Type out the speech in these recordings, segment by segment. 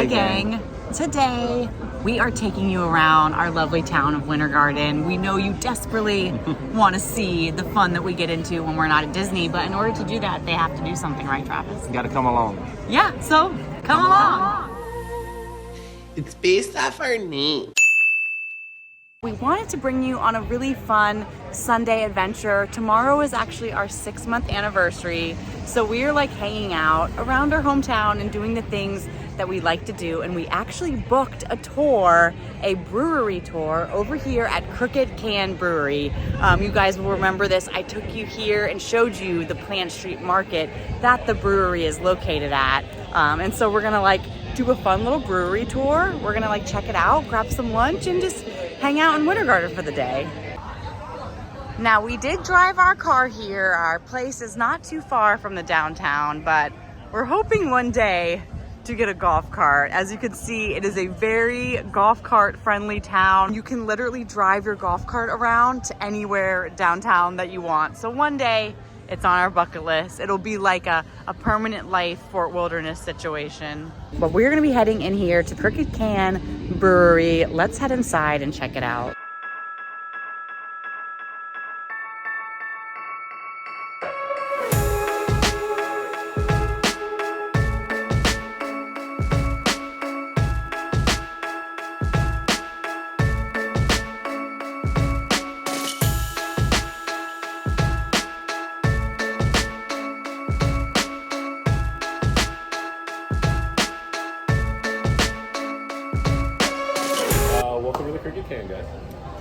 gang. Today, we are taking you around our lovely town of Winter Garden. We know you desperately want to see the fun that we get into when we're not at Disney, but in order to do that, they have to do something, right, Travis? You gotta come along. Yeah, so come along. It's based off our name. We wanted to bring you on a really fun Sunday adventure. Tomorrow is actually our 6-month anniversary. So we're like hanging out around our hometown and doing the things that we like to do. And we actually booked a tour, a brewery tour over here at Crooked Can Brewery. You guys will remember this. I took you here and showed you the Plant Street Market that the brewery is located at. And so we're gonna like do a fun little brewery tour. We're gonna like check it out, grab some lunch, and just hang out in Winter Garden for the day. Now, we did drive our car here. Our place is not too far from the downtown, but we're hoping one day to get a golf cart. As you can see, it is a very golf cart friendly town. You can literally drive your golf cart around to anywhere downtown that you want. So one day, it's on our bucket list. It'll be like a permanent life Fort Wilderness situation. But we're gonna be heading in here to Crooked Can Brewery. Let's head inside and check it out. Welcome to the Crooked Can, guys.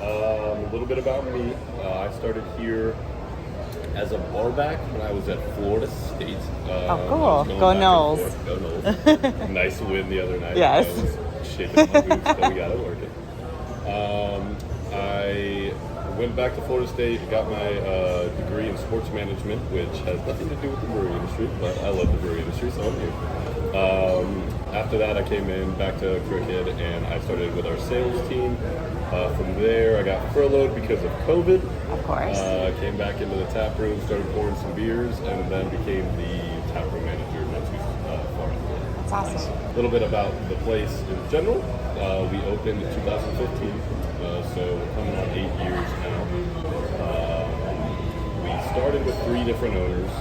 A little bit about me. I started here as a barback when I was at Florida State. Oh, cool. Go Noles. Go Noles. Nice win the other night. Yes. I was shaking my boots, but we got it working. I went back to Florida State, got my degree in sports management, which has nothing to do with the brewery industry, but I love the brewery industry, so I'm here. After that, I came in back to Crooked, and I started with our sales team. From there, I got furloughed because of COVID. Of course. Came back into the tap room, started pouring some beers, and then became the tap room manager not too far after. That's awesome. A little bit about the place in general. We opened in 2015, so we're coming on 8 years now. We started with 3 different owners.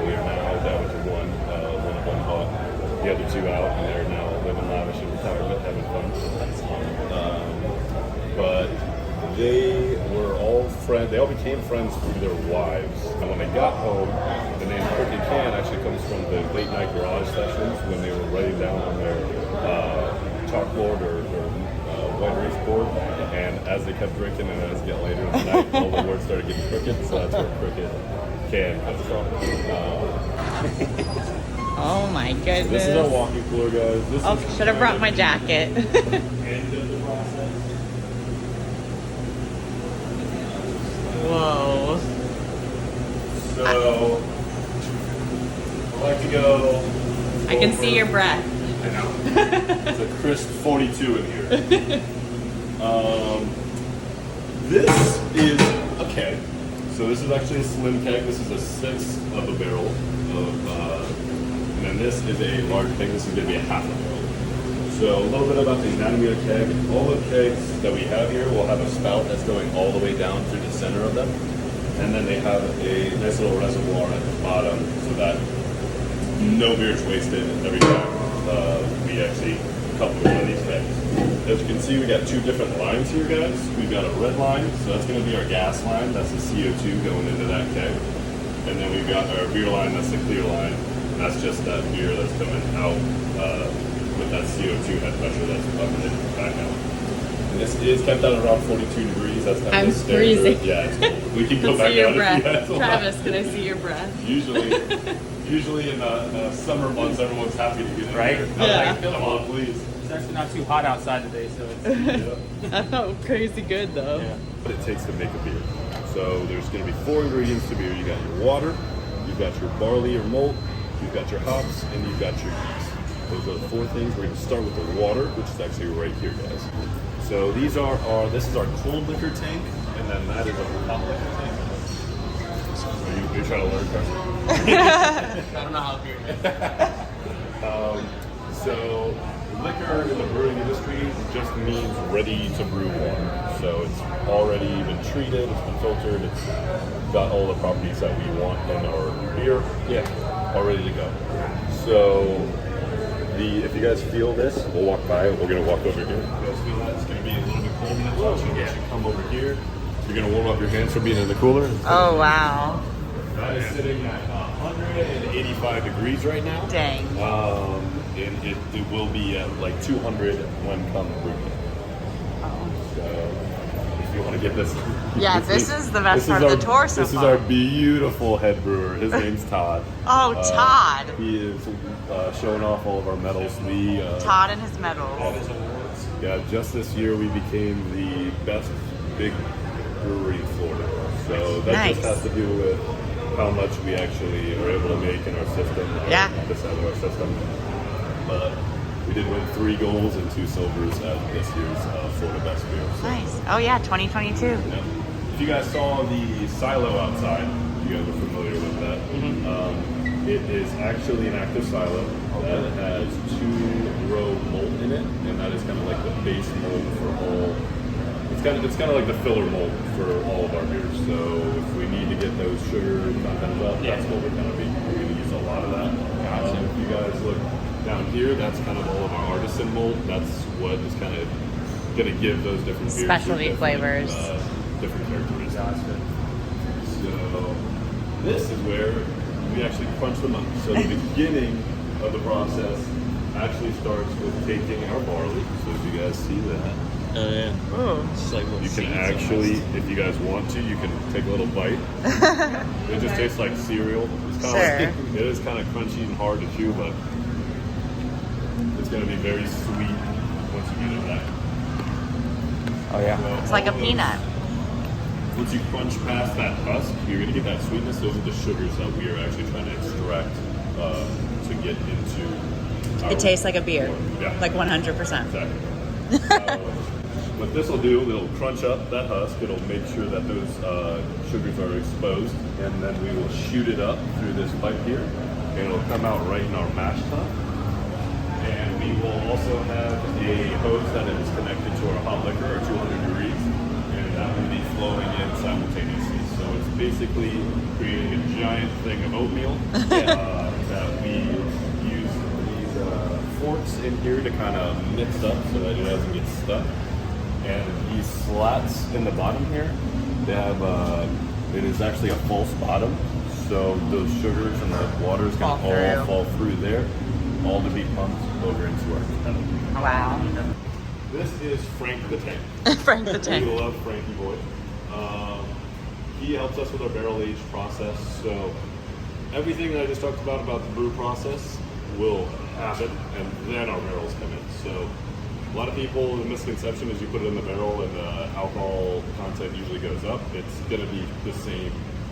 We are now down to one. One of them bought the other 2 out, and they're now living lavish in retirement, having fun. So that's fun. But they were all friends. They all became friends through their wives. And when they got home, the name Crooked Can actually comes from the late night garage sessions when they were writing down on their chalkboard or white erase board. And as they kept drinking and as it got later in the night, all the words started getting crooked. So that's where Crooked Can comes from. Oh my goodness. This is our walking cooler, guys. Should have brought my jacket. End of the process. Whoa. So, I like to go. I can see your breath. I know. It's a crisp 42 in here. This is okay. So this is actually a slim keg. This is a 1/6 of a barrel of. And then this is a large keg. This is going to be a half a barrel. So a little bit about the anatomy of the keg. All the kegs that we have here will have a spout that's going all the way down through the center of them. And then they have a nice little reservoir at the bottom so that no beer is wasted every time we actually couple one of these kegs. As you can see, we got 2 different lines here, guys. We've got a red line, so that's going to be our gas line. That's the CO2 going into that keg. And then we've got our beer line, that's the clear line. And that's just that beer that's coming out with that CO2 head pressure that's pumping it back out. And this is kept at around 42 degrees. That's kind of the standard. freezing. Yeah, it's cold. We can go back see your out breath. if you guys want. Travis, can I see your breath? Usually in the summer months, everyone's happy to get in Right? here. Yeah. Come on, please. It's actually not too hot outside today, so it's Oh, crazy good though. yeah. What it takes to make a beer. So there's going to be 4 ingredients to beer. You got your water, you've got your barley or malt, you've got your hops, and you've got your yeast. Those are the 4 things. We're going to start with the water, which is actually right here, guys. So these are this is our cold liquor tank, and then that is our hot liquor tank. So you're trying to learn, Carson? I don't know how beer is. So liquor in the brewing industry just means ready to brew water. So it's already been treated, it's been filtered, it's got all the properties that we want in our beer. Yeah, all ready to go. So if you guys feel this, we'll walk by. We're gonna walk over here. You guys feel that? It's gonna be a little bit cold in the touch. You should come over here. You're gonna warm up your hands from being in the cooler. Oh, wow. That is sitting at 185 degrees right now. Dang. And it will be at like 200 when come brewing. Oh. So if you want to get this. Yeah, this is the best part of the tour so This is far. our beautiful head brewer. His name's Todd. Oh, Todd. He is showing off all of our medals. Todd and his medals. Yeah, just this year we became the best big brewery in Florida. So that Nice. just has to do with how much we actually are able to make in our system. Yeah. This side of our system. But we did win 3 golds and 2 silvers at this year's Florida Best Beer. So, Nice. Oh, yeah, 2022. yeah. If you guys saw the silo outside, you guys are familiar with that. It is actually an active silo that has 2-row mold in it, and that is kind of like the base mold for all. It's kind of like the filler mold for all of our beers. So if we need to get those sugar content up, that's what we're going to be. We're going to use a lot of that. If you guys look down here, that's kind of all of our artisan mold. That's what is kind of going to give those different beers Specialty different, flavors. Different characteristics. So this is where we actually crunch them up. So the beginning of the process actually starts with taking our barley. So if you guys see that. Oh yeah. Ooh. It's just like little You can seeds actually, almost. if you guys want to, you can take a little bite. It just tastes like cereal. It's kind Sure. of like, it is kind of crunchy and hard to chew, but it's going to be very sweet once you get it back. Oh yeah. So It's like a all those- peanut. Once you crunch past that husk, you're going to get that sweetness. Those are the sugars that we are actually trying to extract to get into. It tastes like a beer. Yeah. Like 100%. Exactly. What this will do, it'll crunch up that husk. It'll make sure that those sugars are exposed, and then we will shoot it up through this pipe here, and it'll come out right in our mash tun. And we will also have a hose that is connected to our hot liquor at 200 degrees, and that will be flowing in simultaneously. So it's basically creating a giant thing of oatmeal that we use these forks in here to kind of mix up so that it doesn't get stuck. And these slats in the bottom here, they have it is actually a false bottom, so those sugars and the water is going to all fall through there, all to be pumped over into our kettle. Wow. This is Frank the Tank. Frank the We Tank. love Frankie Boy. He helps us with our barrel age process, so everything that I just talked about the brew process will happen, and then our barrels come in. So a lot of people, the misconception is you put it in the barrel and the alcohol content usually goes up. It's going to be the same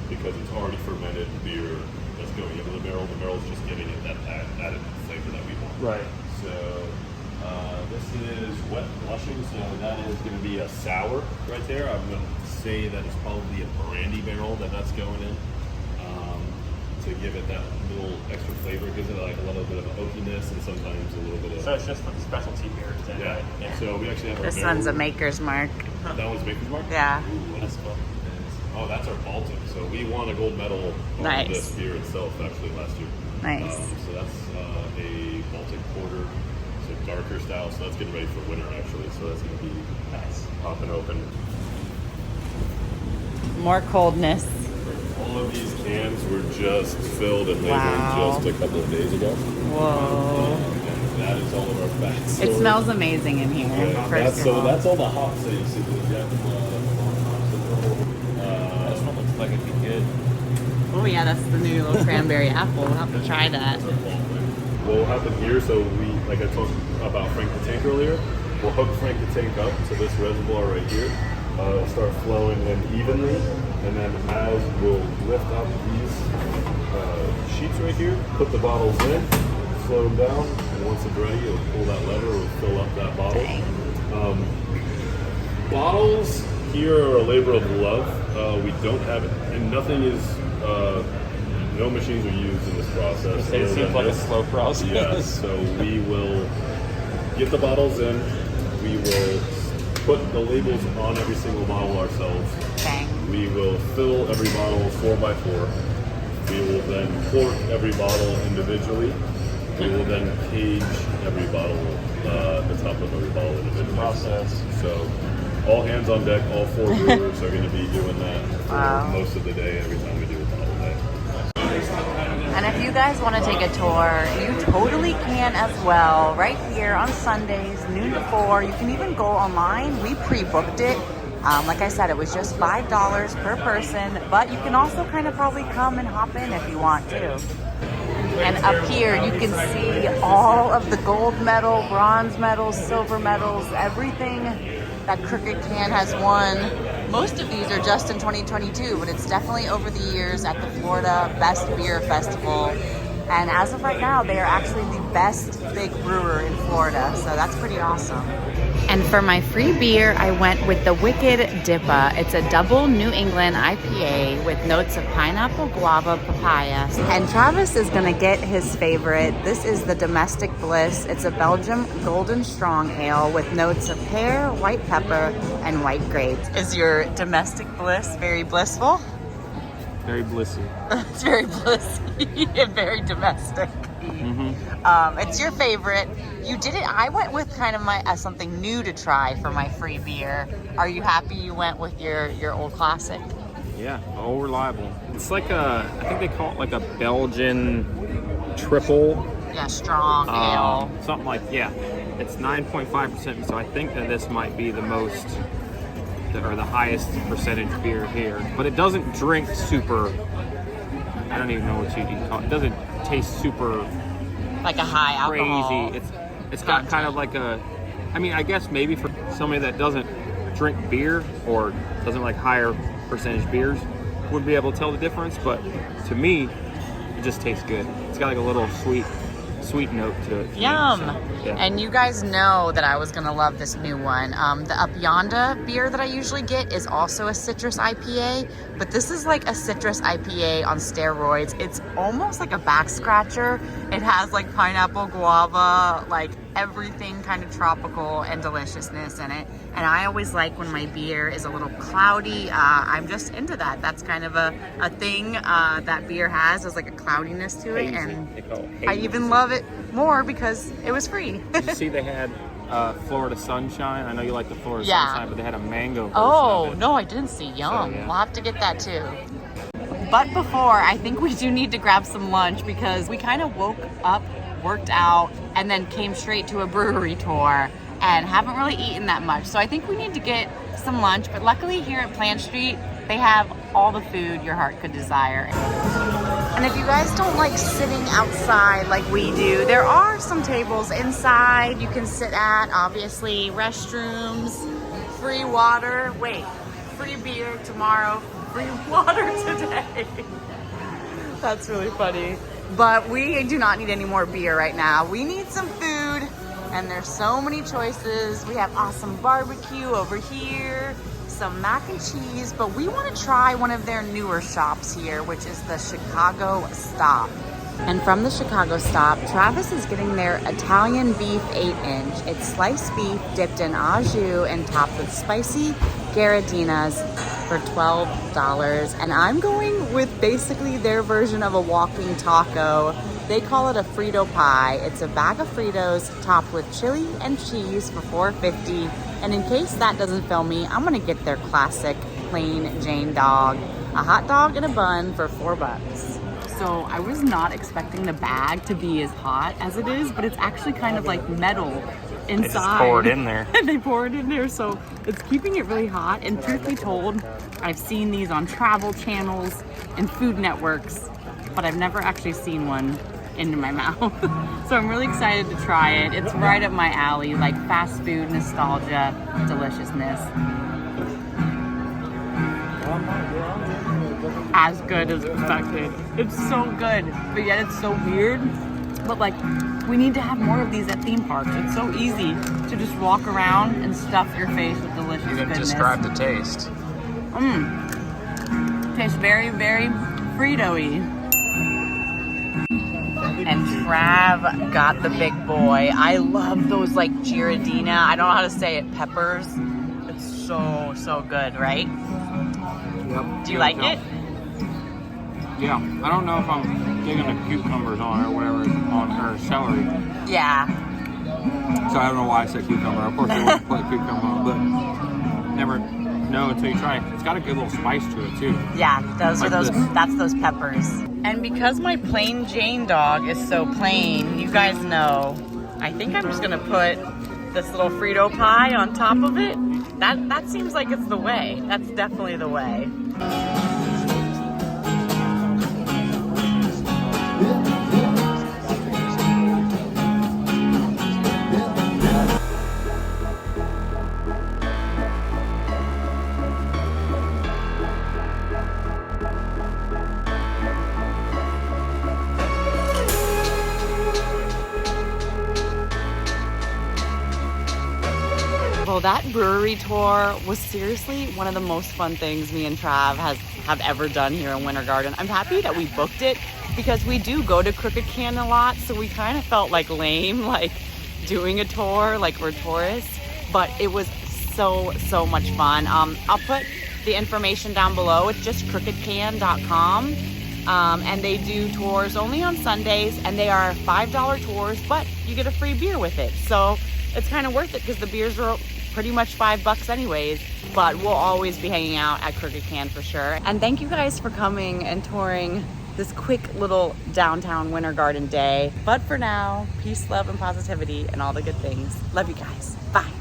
because it's already fermented beer that's going into the barrel. The barrel's just giving it that added flavor that we want. Right. So this is wet blushing, so that is going to be a sour right there. I'm going to say that it's probably a brandy barrel that's going in to give it that little extra flavor. It gives it like a little bit of oakiness and sometimes a little bit of... So it's just for the specialty beers then, Yeah. right? Yeah. So we actually have our This barrel- one's a maker's mark. That one's Maker's Mark? Yeah. Ooh, That's cool. oh, that's our Baltic. So we won a gold medal on Nice. this beer itself actually last year. Nice. So that's a Baltic porter, so darker style. So that's getting ready for winter actually. So that's going to be Nice. popping open. More coldness. All of these cans were just filled and labored Wow. just a couple of days ago. Whoa. And that is all of our fats. It smells amazing in here. Yeah, First of all. that's all the hops that you see. We've got This one looks like it'd be good. Oh yeah, that's the new little cranberry apple. We'll have to try that. what will happen here, so we, like I talked about Frank the Tank earlier, we'll hook Frank the Tank up to this reservoir right here. It'll start flowing in evenly, and then as we'll lift up these sheets right here, put the bottles in, slow them down, and once it's ready, it'll pull that lever, it'll fill up that bottle. Bottles here are a labor of love. We don't have it, and nothing is, no machines are used in this process. It other seems than like a this. slow process. Yes, so we will get the bottles in. We will put the labels on every single bottle ourselves. Okay. We will fill every bottle 4x4. We will then cork every bottle individually. We will then cage every bottle, the top of every bottle individually. Process. So all hands on deck, all 4 brewers are going to be doing that for Wow. most of the day every time we do a bottle day. And if you guys want to take a tour, you totally can as well. Right here on Sundays, noon to 4. You can even go online. We pre-booked it. Like I said, it was just $5 per person, but you can also kind of probably come and hop in if you want to. And up here, you can see all of the gold medal, bronze medals, silver medals, everything that Crooked Can has won. Most of these are just in 2022, but it's definitely over the years at the Florida Best Beer Festival. And as of right now, they are actually the best big brewer in Florida, so that's pretty awesome. And for my free beer, I went with the Wicked Dippa. It's a double New England IPA with notes of pineapple, guava, papaya. And Travis is gonna get his favorite. This is the Domestic Bliss. It's a Belgium Golden Strong Ale with notes of pear, white pepper, and white grapes. Is your Domestic Bliss very blissful? Very blissy. It's very blissy and very domestic. It's your favorite. You did it. I went with kind of my something new to try for my free beer. Are you happy you went with your old classic? Yeah, all reliable. It's like I think they call it like a Belgian triple. Yeah, strong ale. Something like, yeah. It's 9.5%, so I think that this might be the most, or the highest percentage beer here. But it doesn't drink super, I don't even know what you call it. It doesn't taste super Like a high alcohol. crazy. It's got kind of like a, I mean, I guess maybe for somebody that doesn't drink beer or doesn't like higher percentage beers, wouldn't be able to tell the difference. But to me, it just tastes good. It's got like a little sweet note to it. Yum. So, yeah. And you guys know that I was going to love this new one. The Up Yonder beer that I usually get is also a citrus IPA, but this is like a citrus IPA on steroids. It's almost like a back scratcher. It has like pineapple, guava, like everything kind of tropical and deliciousness in it. And I always like when my beer is a little cloudy. I'm just into that. That's kind of a thing that beer has, is like a cloudiness to it. Hazy. And They call it I hazy. even love it more because it was free. Did you see they had Florida Sunshine? I know you like the Florida Yeah. Sunshine, but they had a mango version Oh, of it. no, I didn't see. Yum. So, yeah. We'll have to get that too. But before, I think we do need to grab some lunch because we kind of woke up, worked out, and then came straight to a brewery tour and haven't really eaten that much. So I think we need to get some lunch. But luckily here at Plant Street, they have all the food your heart could desire. And if you guys don't like sitting outside like we do, there are some tables inside you can sit at. Obviously, restrooms, free water. Wait, free beer tomorrow, free water today. That's really funny. But we do not need any more beer right now. We need some food, and there's so many choices. We have awesome barbecue over here, some mac and cheese, but we want to try one of their newer shops here, which is the Chicago Stop. And from the Chicago Stop, Travis is getting their Italian beef 8-inch. It's sliced beef dipped in au jus and topped with spicy garadinas for $12. And I'm going with basically their version of a walking taco. They call it a Frito pie. It's a bag of Fritos topped with chili and cheese for $4.50. And in case that doesn't fill me, I'm gonna get their classic plain Jane dog, a hot dog and a bun for $4. So I was not expecting the bag to be as hot as it is, but it's actually kind of like metal inside. They just pour it in there. And they pour it in there, so it's keeping it really hot. And truth be told, I've seen these on travel channels and food networks, but I've never actually seen one into my mouth. So I'm really excited to try it. It's right up my alley, like fast food nostalgia, deliciousness. As good as expected. It's so good, but yet it's so weird. But like, we need to have more of these at theme parks. It's so easy to just walk around and stuff your face with delicious goodness. Describe the taste. Tastes very, very Frito-y. And Trav got the big boy. I love those like Giardina, I don't know how to say it, peppers. It's so good, right? Yep. Do you like it? Yeah. I don't know if I'm digging the cucumbers on it or whatever on her celery. Yeah. So I don't know why I said cucumber. Of course, I won't put cucumber on, but never know until you try it. It's got a good little spice to it too. Yeah, Like that's those peppers. And because my plain Jane dog is so plain, you guys know, I think I'm just gonna put this little Frito pie on top of it. That seems like it's the way. That's definitely the way. Well, that brewery tour was seriously one of the most fun things me and Trav have ever done here in Winter Garden. I'm happy that we booked it because we do go to Crooked Can a lot, so we kind of felt like lame, like doing a tour, like we're tourists, but it was so much fun. I'll put the information down below. It's just crookedcan.com. And they do tours only on Sundays, and they are $5 tours, but you get a free beer with it. So it's kind of worth it because the beers are pretty much $5 anyways, but we'll always be hanging out at Crooked Can for sure. And thank you guys for coming and touring this quick little downtown Winter Garden day. But for now, peace, love, and positivity, and all the good things. Love you guys. Bye.